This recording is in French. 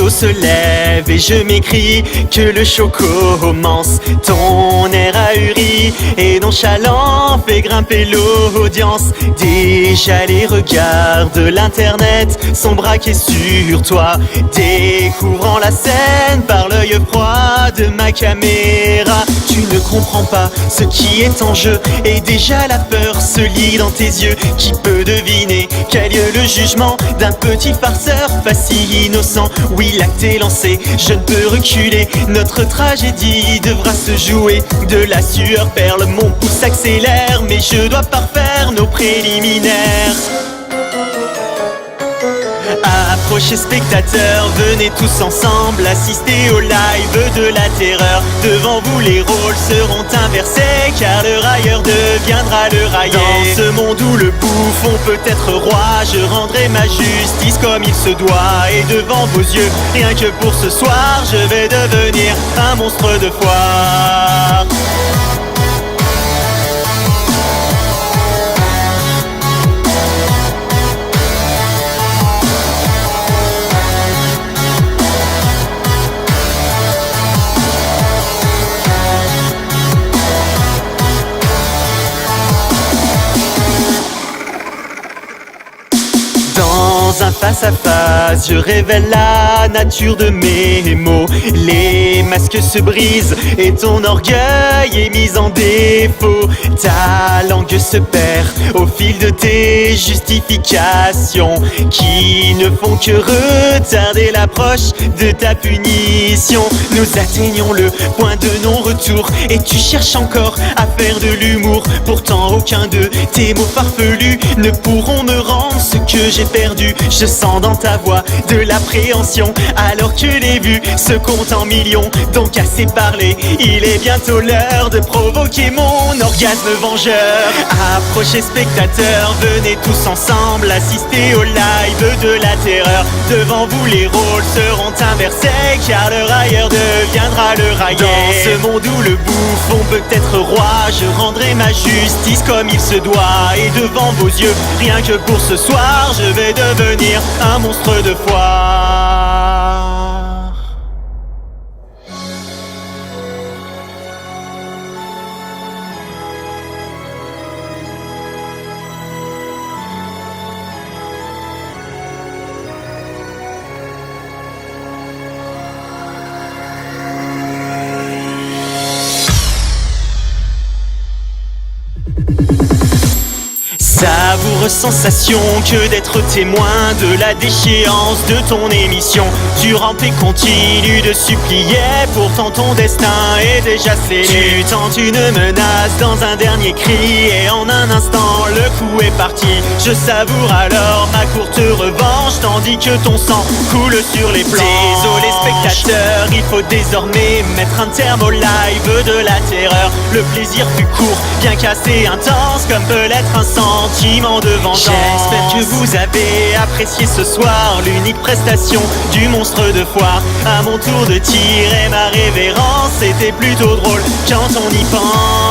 rideau se lève et je m'écrie que le show commence. Ton air ahuri et nonchalant fait grimper l'audience. Déjà les regards de l'internet sont braqués sur toi, découvrant la scène par l'œil froid de ma caméra. Tu ne comprends pas ce qui est en jeu et déjà la peur se lit dans tes yeux. Qui peut deviner quel lieu le jugement d'un petit farceur pas si innocent? Oui, l'acte est lancé, je ne peux reculer. Notre tragédie devra se jouer. De la sueur perle, mon pouls s'accélère, mais je dois parfaire nos préliminaires. Approchez spectateurs, venez tous ensemble assister au live de la terreur. Devant vous les rôles seront inversés, car le railleur deviendra le raillé. Dans ce monde où le bouffon peut être roi, je rendrai ma justice comme il se doit. Et devant vos yeux, rien que pour ce soir, je vais devenir un monstre de foire. Dans un face-à-face, je révèle la nature de mes mots. Les masques se brisent et ton orgueil est mis en défaut. Ta langue se perd au fil de tes justifications, qui ne font que retarder l'approche de ta punition. Nous atteignons le point de non-retour et tu cherches encore à faire de l'humour. Pourtant aucun de tes mots farfelus ne pourront me rendre ce que j'ai perdu. Je sens dans ta voix de l'appréhension, alors que les vues se comptent en millions. Donc assez parlé, il est bientôt l'heure de provoquer mon orgasme vengeur. Approchez spectateurs, venez tous ensemble assister au live de la terreur. Devant vous les rôles seront inversés, car le railleur deviendra le raillé. Dans ce monde où le bouffon peut être roi, je rendrai ma justice comme il se doit. Et devant vos yeux, rien que pour ce soir, je vais devenir un monstre de foire. Savoureuse sensation que d'être témoin de la déchéance de ton émission. Tu rampes et continues de supplier, pourtant ton destin est déjà scellé. Tu tentes une menace dans un dernier cri et en un instant le coup est parti. Je savoure alors ma courte revanche tandis que ton sang coule sur les planches. Désolé spectateur, il faut désormais mettre un terme au live de la terreur. Le plaisir fut court, bien qu'assez intense, comme peut l'être un sentiment de vengeance. J'espère que vous avez apprécié ce soir l'unique prestation du monstre de foire. À mon tour de tirer ma révérence, c'était plutôt drôle quand on y pense.